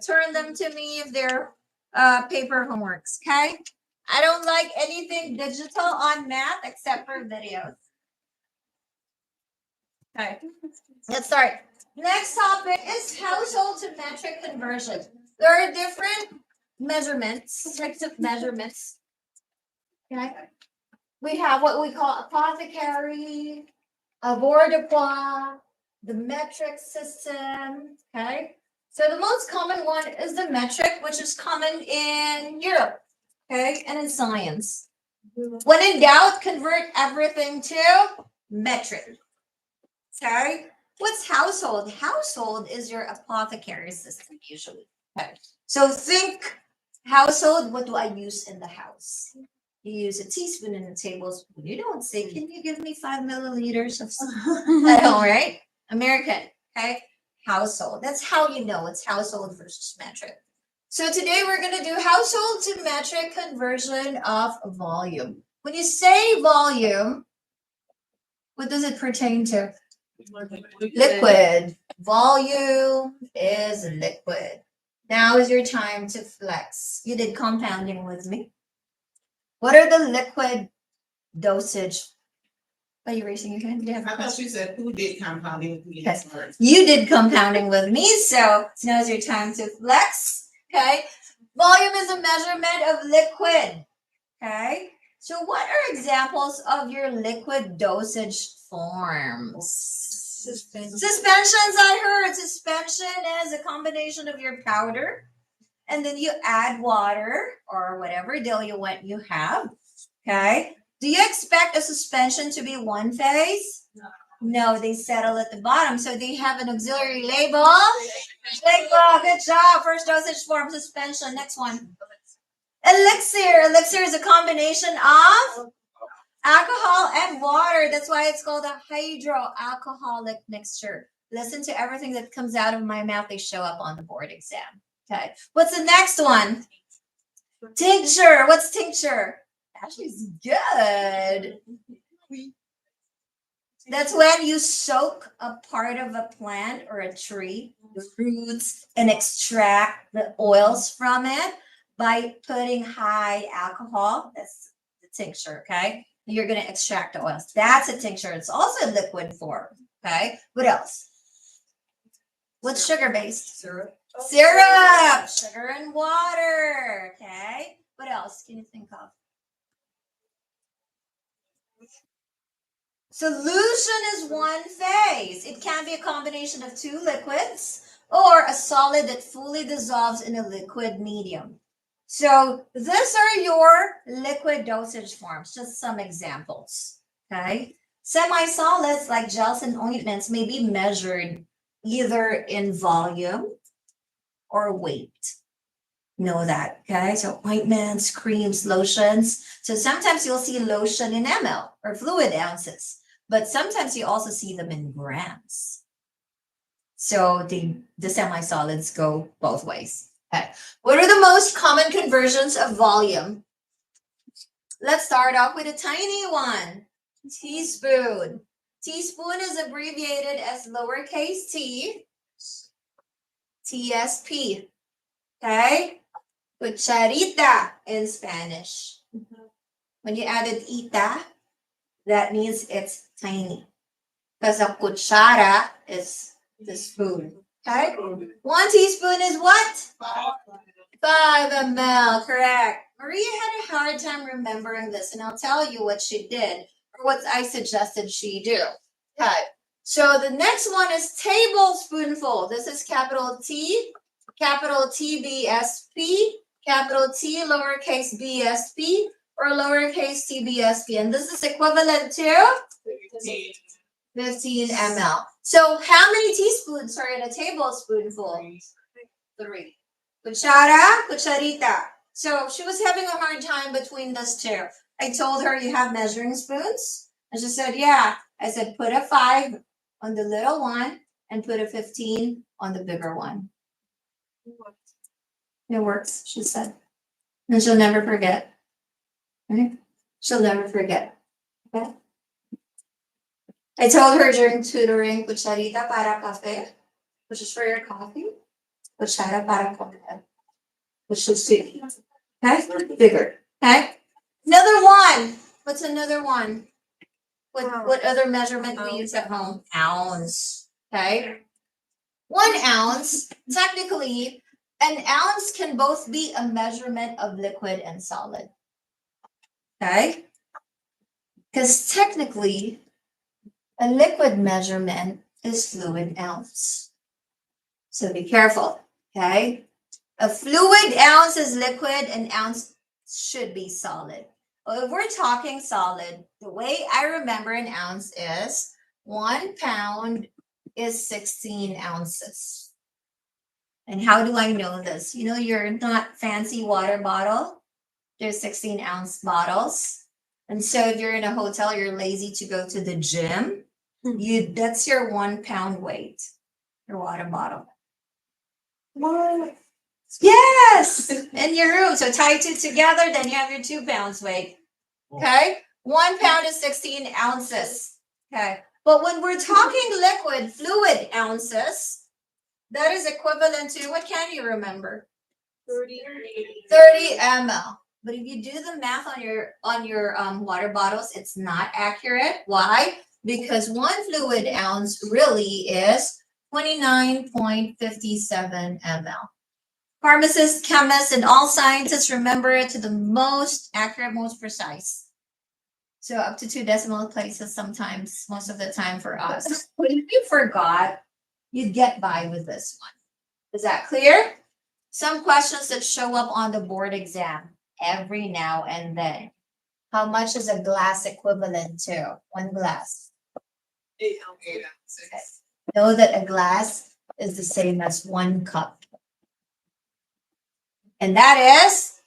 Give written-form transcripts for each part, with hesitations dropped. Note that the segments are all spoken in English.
Turn them to me if they're paper homeworks, okay? I don't like anything digital on math except for videos. Okay, let's start. Next topic is household to metric conversion. There are different measurements, types of measurements. Okay. We have what we call apothecary, avoirdupois, the metric system. Okay. So the most common one is the metric, which is common in Europe, okay, and in science. When in doubt, convert everything to metric. Okay. What's household? Household is your apothecary system usually. Okay. So think household, what do I use in the house? You use a teaspoon and a tablespoon. You don't say, can you give me 5 milliliters of at home, right? American, okay? Household. That's how you know it's household versus metric. So today we're going to do household to metric conversion of volume. When you say volume, what does it pertain to? Liquid. Volume is liquid. Now is your time to flex. You did compounding with me. What are the liquid dosage? Are you raising your hand? I thought you said who did compounding with me. Yes. You did compounding with me, so now's your time to flex. Okay. Volume is a measurement of liquid. Okay. So what are examples of your liquid dosage forms? Suspensions, I heard. Suspension is a combination of your powder, and then you add water or whatever diluent you have. Okay. Do you expect a suspension to be one phase? No, they settle at the bottom. So they have an auxiliary label. Good job. First dosage form, suspension. Next one. Elixir. Elixir is a combination of alcohol and water. That's why it's called a hydroalcoholic mixture. Listen to everything that comes out of my mouth. They show up on the board exam. Okay. What's the next one? Tincture. What's tincture? Ashley's good. That's when you soak a part of a plant or a tree, the roots, and extract the oils from it by putting high alcohol. That's the tincture, okay? You're going to extract the oils. That's a tincture. It's also liquid form, okay? What else? What's sugar-based? Syrup. Syrup. Sugar and water, okay? What else can you think of? Solution is one phase. It can be a combination of two liquids or a solid that fully dissolves in a liquid medium. So these are your liquid dosage forms, just some examples, okay? Semi-solids like gels and ointments may be measured either in volume or weight. Know that, okay? So ointments, creams, lotions. So sometimes you'll see lotion in ml or fluid ounces, but sometimes you also see them in grams. So the semi-solids go both ways. Okay. What are the most common conversions of volume? Let's start off with a tiny one. Teaspoon. Teaspoon is abbreviated as lowercase t, TSP. Okay? Cucharita in Spanish. When you added ita, that means it's tiny. Because a cuchara is the spoon. Okay? 1 teaspoon is what? 5 ml, correct. Maria had a hard time remembering this, and I'll tell you what she did, or what I suggested she do. Okay. So the next one is tablespoonful. This is capital T, capital TBSP, capital T, lowercase bsp, or lowercase tbsp. And this is equivalent to 15 ml. So how many teaspoons are in a tablespoonful? 3. Cuchara, cucharita. So she was having a hard time between those two. I told her, you have measuring spoons? And she said, yeah. I said, put a 5 on the little one and put a 15 on the bigger one. It works, she said. And she'll never forget. Okay? She'll never forget. Okay? I told her during tutoring, cucharita para café, which is for your coffee. Kutsara para konti. Which should see. Okay? Bigger. Okay? Another one. What's another one? What other measurement we use at home? Ounce. Okay? 1 ounce, technically, an ounce can both be a measurement of liquid and solid. Okay? Because technically, a liquid measurement is fluid ounce. So be careful. Okay? A fluid ounce is liquid, an ounce should be solid. Well, if we're talking solid, the way I remember an ounce is 1 pound is 16 ounces. And how do I know this? You know, your not fancy water bottle, there's 16-ounce bottles. And so if you're in a hotel, you're lazy to go to the gym, that's your 1 pound weight, your water bottle. What? Yes, in your room. So tie 2 together, then you have your 2 pounds weight. Okay, 1 pound is 16 ounces. Okay, but when we're talking liquid, fluid ounces, that is equivalent to, what can you remember? 30 ml. But if you do the math on your water bottles, it's not accurate. Why? Because 1 fluid ounce really is 29.57 ml. Pharmacists, chemists, and all scientists remember it to the most accurate, most precise. So up to 2 decimal places sometimes, most of the time for us. But if you forgot, you'd get by with this one. Is that clear? Some questions that show up on the board exam every now and then. How much is a glass equivalent to? 1 glass. 8 ounces. Okay. Know that a glass is the same as 1 cup. And that is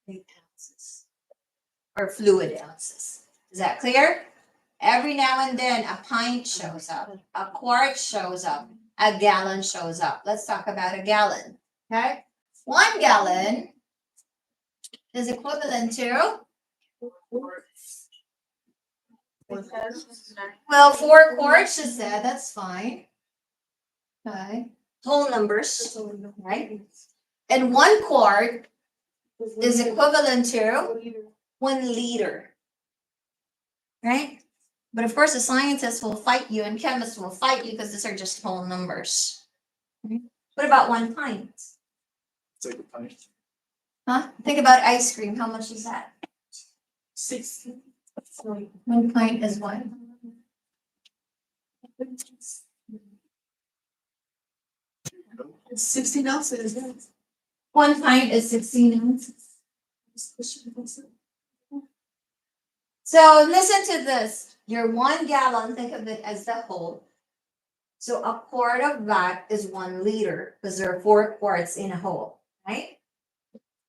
8 ounces. Or fluid ounces. Is that clear? Every now and then a pint shows up, a quart shows up, a gallon shows up. Let's talk about a gallon. Okay? 1 gallon is equivalent to, well, 4 quarts is that. That's fine. Okay. Whole numbers, right? And 1 quart is equivalent to 1 liter. Right? But of course, the scientists will fight you and chemists will fight you because these are just whole numbers. What about 1 pint? It's like a pint. Huh? Think about ice cream. How much is that? 6. 1 pint is what? 16 ounces. 1 pint is 16 ounces. So listen to this. Your 1 gallon, think of it as the whole. So a quart of that is 1 liter because there are 4 quarts in a whole, right?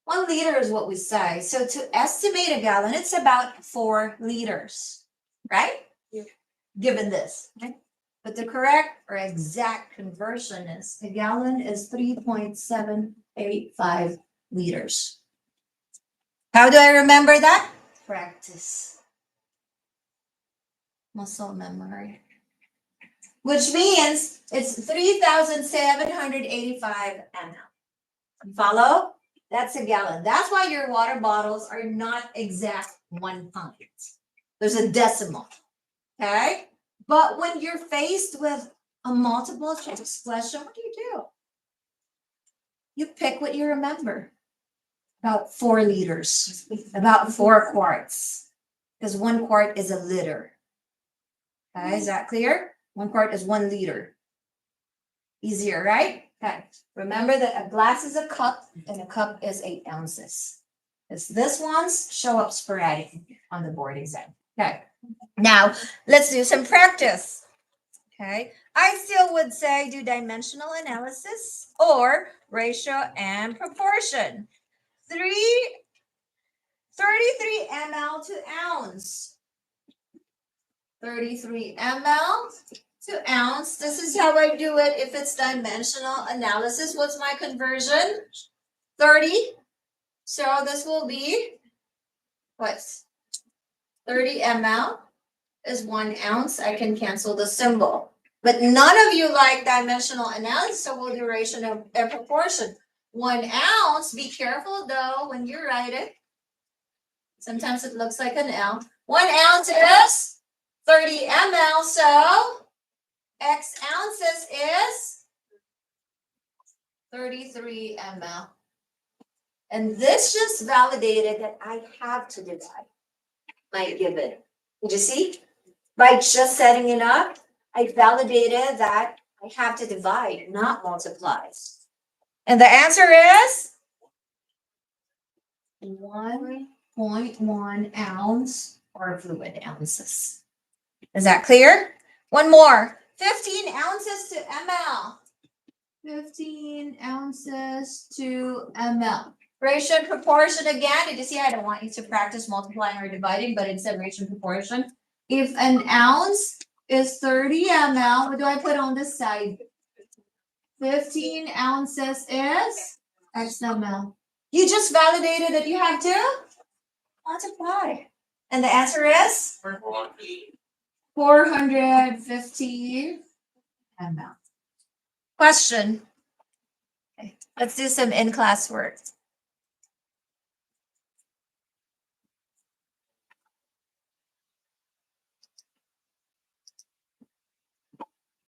1 liter is what we say. So to estimate a gallon, it's about 4 liters, right? Yeah. Given this, okay? But the correct or exact conversion is a gallon is 3.785 liters. How do I remember that? Practice. Muscle memory. Which means it's 3,785 ml. Follow? That's a gallon. That's why your water bottles are not exact 1 pint. There's a decimal. Okay? But when you're faced with a multiple choice question, what do? You pick what you remember. About 4 liters. About 4 quarts. Because 1 quart is a liter. Okay, is that clear? 1 quart is 1 liter. Easier, right? Okay. Remember that a glass is a cup and a cup is 8 ounces. Because this ones show up sporadic on the board exam. Okay. Now, let's do some practice. Okay. I still would say do dimensional analysis or ratio and proportion. 33 ml to ounce. 33 ml to ounce. This is how I do it if it's dimensional analysis. What's my conversion? 30. So this will be what? 30 ml is 1 ounce. I can cancel the symbol. But none of you like dimensional analysis, so we'll do ratio and proportion. 1 ounce, be careful though when you write it. Sometimes it looks like an L. 1 ounce is 30 ml, so X ounces is 33 ml. And this just validated that I have to divide my given. Did you see? By just setting it up, I validated that I have to divide, not multiply. And the answer is 1.1 ounce or fluid ounces. Is that clear? One more. 15 ounces to ml. 15 ounces to ml. Ratio and proportion again. Did you see? I don't want you to practice multiplying or dividing, but instead ratio and proportion. If an ounce is 30 ml, what do I put on this side? 15 ounces is X ml. You just validated that you have to multiply. And the answer is 450 ml. Question. Okay, let's do some in-class work.